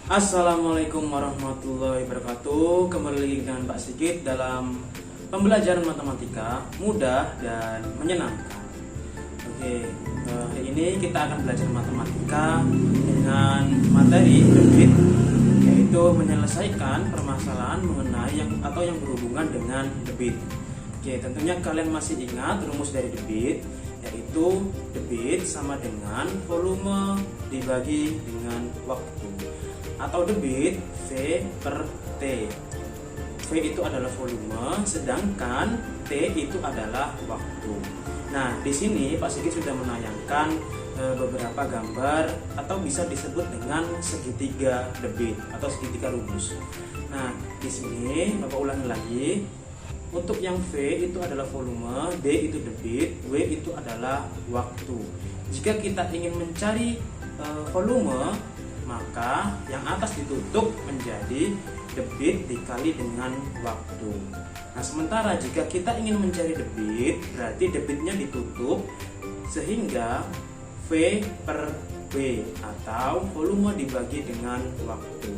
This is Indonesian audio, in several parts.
Assalamualaikum warahmatullahi wabarakatuh. Kembali lagi dengan Pak Sigit dalam pembelajaran matematika mudah dan menyenangkan. Oke, hari ini kita akan belajar matematika dengan materi debit, yaitu menyelesaikan permasalahan mengenai yang berhubungan dengan debit. Oke, tentunya kalian masih ingat rumus dari debit, yaitu debit sama dengan volume dibagi dengan waktu, atau debit V per T. V itu adalah volume, sedangkan T itu adalah waktu. Nah, di sini Pak Sigit sudah menayangkan beberapa gambar atau bisa disebut dengan segitiga debit atau segitiga rumus. Nah, di sini Bapak ulangi lagi. Untuk yang V itu adalah volume, D itu debit, W itu adalah waktu. Jika kita ingin mencari volume, maka yang atas ditutup menjadi debit dikali dengan waktu. Nah, sementara jika kita ingin mencari debit, berarti debitnya ditutup, sehingga V per W atau volume dibagi dengan waktu.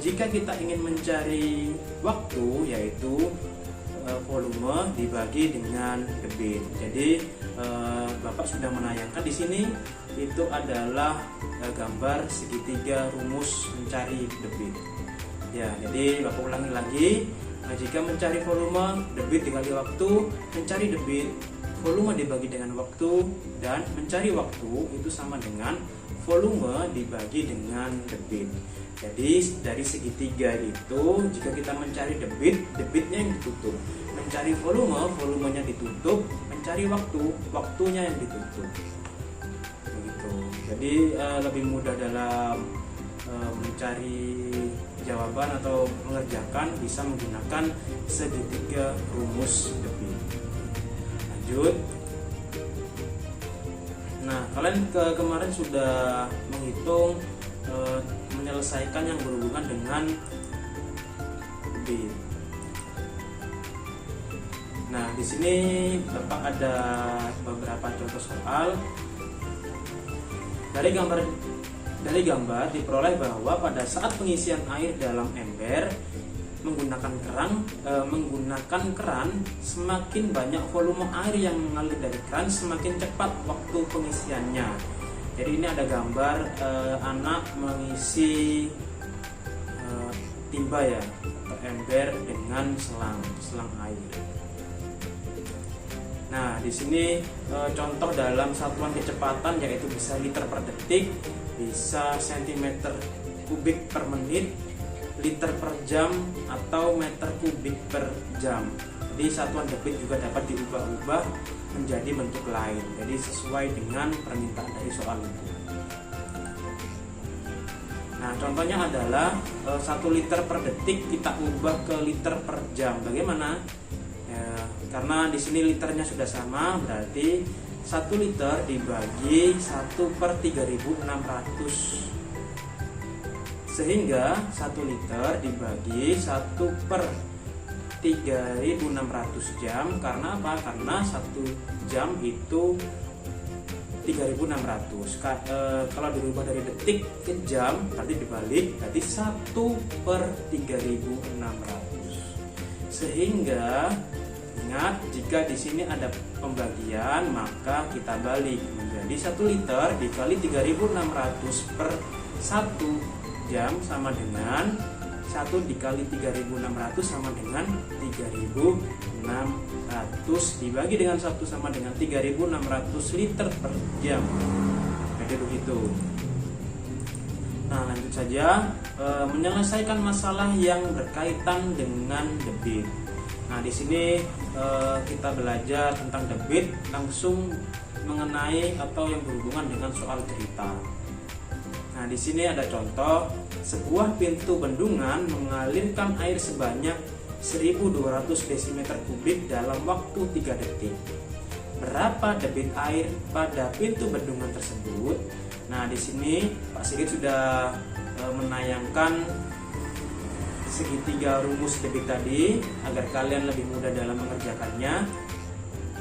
Jika kita ingin mencari waktu, yaitu volume dibagi dengan debit. Jadi Bapak sudah menayangkan di sini itu adalah gambar segitiga rumus mencari debit. Ya, jadi Bapak ulangi lagi. Jika mencari volume, debit dikali waktu, mencari debit, volume dibagi dengan waktu, dan mencari waktu itu sama dengan volume dibagi dengan debit. Jadi dari segitiga itu, jika kita mencari debit, debitnya yang ditutup. Mencari volume, volumenya ditutup. Mencari waktu, waktunya yang ditutup. Begitu. Jadi lebih mudah dalam mencari jawaban atau mengerjakan bisa menggunakan segitiga rumus debit. Lanjut. Nah, kalian kemarin sudah menghitung menyelesaikan yang berhubungan dengan debit. Nah, di sini Bapak ada beberapa contoh soal. Dari gambar diperoleh bahwa pada saat pengisian air dalam ember menggunakan keran, semakin banyak volume air yang mengalir dari keran, semakin cepat waktu pengisiannya. Jadi ini ada gambar anak mengisi timba ya, atau ember dengan selang air. Nah, di sini contoh dalam satuan kecepatan yaitu bisa liter per detik, bisa sentimeter kubik per menit, liter per jam, atau meter kubik per jam. Jadi satuan debit juga dapat diubah-ubah menjadi bentuk lain. Jadi sesuai dengan permintaan dari soal itu. Nah, contohnya adalah 1 liter per detik kita ubah ke liter per jam. Bagaimana? Karena di sini liternya sudah sama, berarti 1 liter dibagi 1 per 3600, sehingga 1 liter dibagi 1 per 3600 jam. Karena apa? Karena 1 jam itu 3600. Kalau dirubah dari detik ke jam, berarti dibalik, berarti 1 per 3600. Sehingga ingat, jika di sini ada pembagian, maka kita balik menjadi 1 liter dikali 3600 per 1 jam sama dengan 1 dikali 3600 sama dengan 3600 dibagi dengan 1 sama dengan 3600 liter per jam. Jadi begitu. Nah, lanjut saja menyelesaikan masalah yang berkaitan dengan debit. Nah, di sini kita belajar tentang debit langsung mengenai atau yang berhubungan dengan soal cerita. Nah, di sini ada contoh, sebuah pintu bendungan mengalirkan air sebanyak 1200 desimeter kubik dalam waktu 3 detik. Berapa debit air pada pintu bendungan tersebut? Nah, di sini Pak Sigit sudah menayangkan segitiga rumus debit tadi agar kalian lebih mudah dalam mengerjakannya.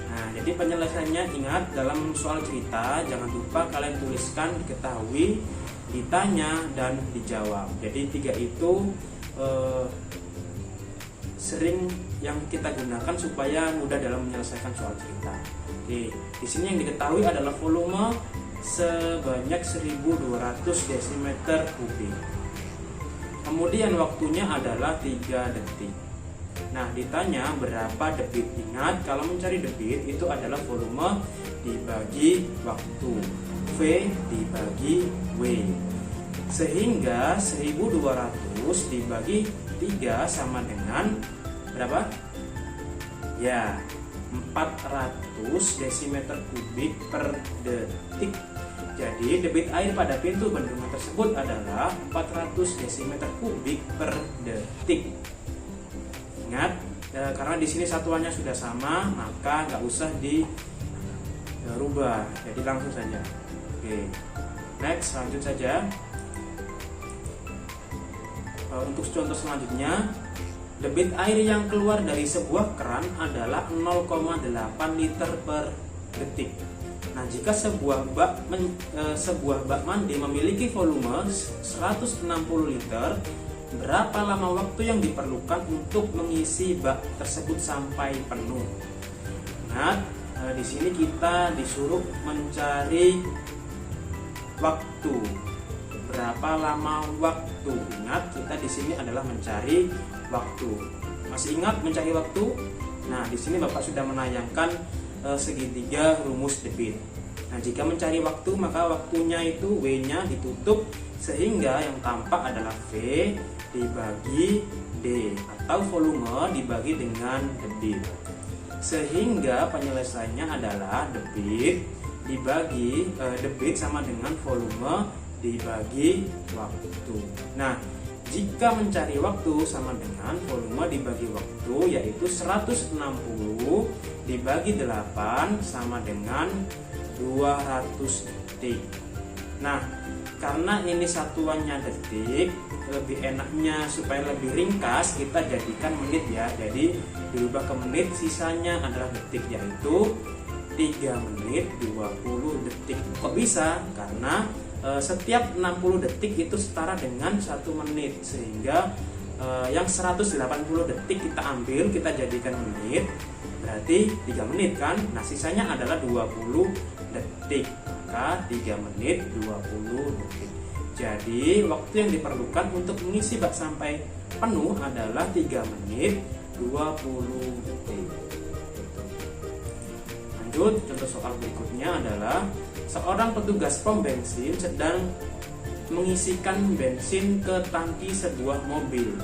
Nah, jadi penyelesaiannya ingat dalam soal cerita jangan lupa kalian tuliskan diketahui ditanya, dan dijawab. Jadi 3 itu sering yang kita gunakan supaya mudah dalam menyelesaikan soal cerita. Oke, di sini yang diketahui adalah volume sebanyak 1200 desimeter kubik. Kemudian waktunya adalah 3 detik. Nah, ditanya berapa debit. Ingat, kalau mencari debit itu adalah volume dibagi waktu, V dibagi W. Sehingga 1200 dibagi 3 sama dengan berapa? Ya, 400 desimeter kubik per detik. Jadi debit air pada pintu bendungan tersebut adalah 400 desimeter kubik per detik. Ingat, karena di sini satuannya sudah sama, maka nggak usah dirubah. Jadi langsung saja. Oke, next, lanjut saja. Untuk contoh selanjutnya, debit air yang keluar dari sebuah keran adalah 0,8 liter per detik. Nah, jika sebuah bak mandi memiliki volume 160 liter, berapa lama waktu yang diperlukan untuk mengisi bak tersebut sampai penuh? Ingat, di sini kita disuruh mencari waktu. Berapa lama waktu? Ingat, kita di sini adalah mencari waktu. Masih ingat mencari waktu? Nah, di sini Bapak sudah menayangkan segitiga rumus debit. Nah, jika mencari waktu, maka waktunya itu W-nya ditutup sehingga yang tampak adalah V dibagi D atau volume dibagi dengan debit. Sehingga penyelesaiannya adalah debit sama dengan volume dibagi waktu. Nah, jika mencari waktu sama dengan volume dibagi waktu, yaitu 160 dibagi 8 sama dengan 200 detik. Nah, karena ini satuannya detik, lebih enaknya supaya lebih ringkas kita jadikan menit ya. Jadi dirubah ke menit, sisanya adalah detik, yaitu 3 menit 20 detik. Kok bisa? Karena setiap 60 detik itu setara dengan 1 menit, sehingga yang 180 detik kita ambil, kita jadikan menit, berarti 3 menit kan. Nah, sisanya adalah 20 detik, maka 3 menit 20 detik. Jadi waktu yang diperlukan untuk mengisi bak sampai penuh adalah 3 menit 20 detik. Lanjut, contoh soal berikutnya adalah seorang petugas pom bensin sedang mengisikan bensin ke tangki sebuah mobil.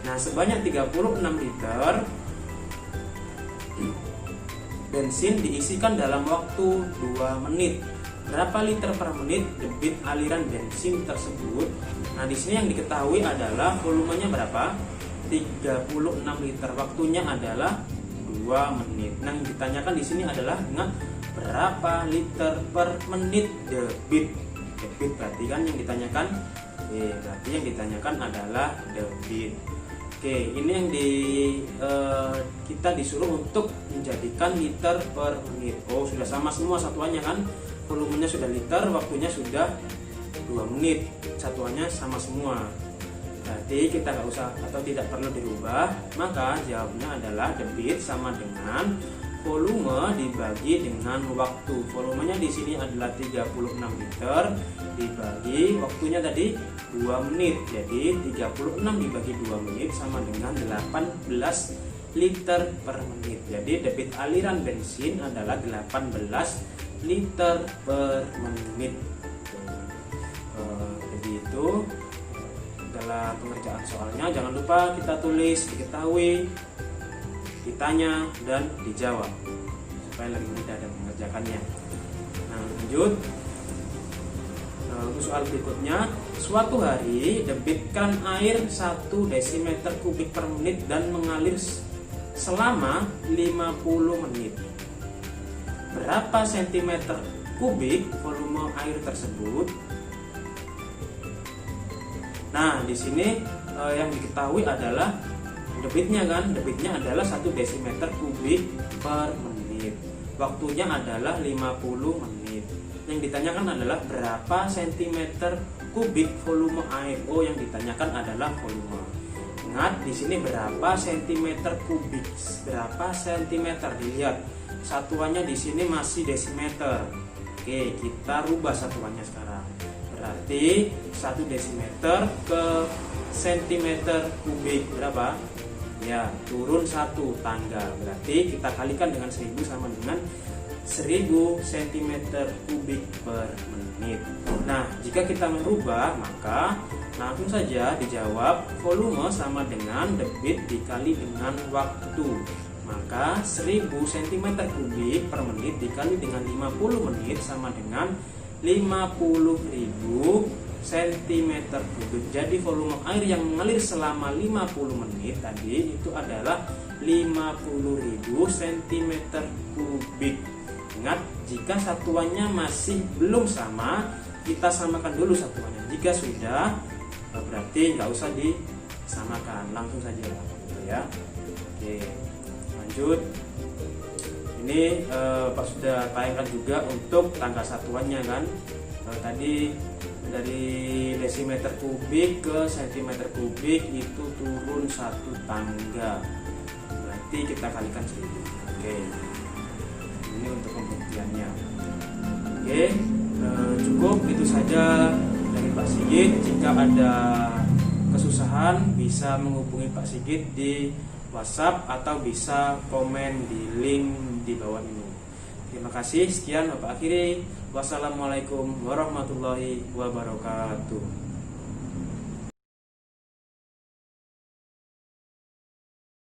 Nah, sebanyak 36 liter bensin diisikan dalam waktu 2 menit. Berapa liter per menit debit aliran bensin tersebut? Nah, di sini yang diketahui adalah volumenya berapa? 36 liter. Waktunya adalah 2 menit. Nah, yang ditanyakan di sini adalah ingat berapa liter per menit debit. Debit berarti kan yang ditanyakan. Berarti yang ditanyakan adalah debit. Oke, ini yang kita disuruh untuk menjadikan liter per menit. Oh, sudah sama semua satuannya kan? Volumenya sudah liter, waktunya sudah 2 menit. Satuannya sama semua. Berarti kita nggak usah atau tidak perlu dirubah. Maka jawabnya adalah debit sama dengan volume dibagi dengan waktu. Volumenya di sini adalah 36 liter dibagi waktunya tadi 2 menit. Jadi 36 dibagi 2 menit sama dengan 18 liter per menit. Jadi debit aliran bensin adalah 18 liter per menit. Jadi itu adalah pengerjaan soalnya. Jangan lupa kita tulis, diketahui, ditanya, dan dijawab supaya lebih mudah dalam mengerjakannya. Nah, lanjut untuk soal berikutnya. Suatu hari debitkan air 1 desimeter kubik per menit dan mengalir selama 50 menit. Berapa sentimeter kubik volume air tersebut? Nah, di sini yang diketahui adalah debitnya kan, debitnya adalah 1 desimeter kubik per menit. Waktunya adalah 50 menit. Yang ditanyakan adalah berapa sentimeter kubik volume air. Oh, yang ditanyakan adalah volume. Ingat di sini berapa sentimeter kubik? Berapa sentimeter? Dilihat satuannya di sini masih desimeter. Oke, kita rubah satuannya sekarang. Berarti 1 desimeter ke sentimeter kubik berapa? Ya, turun 1 tangga. Berarti kita kalikan dengan 1000 sama dengan 1000 cm kubik per menit. Nah, jika kita merubah, maka langsung saja dijawab volume sama dengan debit dikali dengan waktu. Maka 1000 cm kubik per menit dikali dengan 50 menit sama dengan 50.000 cm kubik. Jadi volume air yang mengalir selama 50 menit tadi itu adalah 50.000 cm kubik. Ingat, jika satuannya masih belum sama, kita samakan dulu satuannya. Jika sudah, berarti nggak usah disamakan, langsung saja ya. Oke, lanjut. Ini Pak sudah tayangkan juga untuk tangga satuannya kan. Tadi dari desimeter kubik ke sentimeter kubik itu turun 1 tangga. Berarti kita kalikan 1000. Oke. Ini untuk pembuktiannya. Oke, cukup itu saja dari Pak Sigit. Jika ada kesusahan bisa menghubungi Pak Sigit di WhatsApp atau bisa komen di link di bawah ini. Terima kasih. Sekian Bapak akhiri. Wassalamualaikum warahmatullahi wabarakatuh.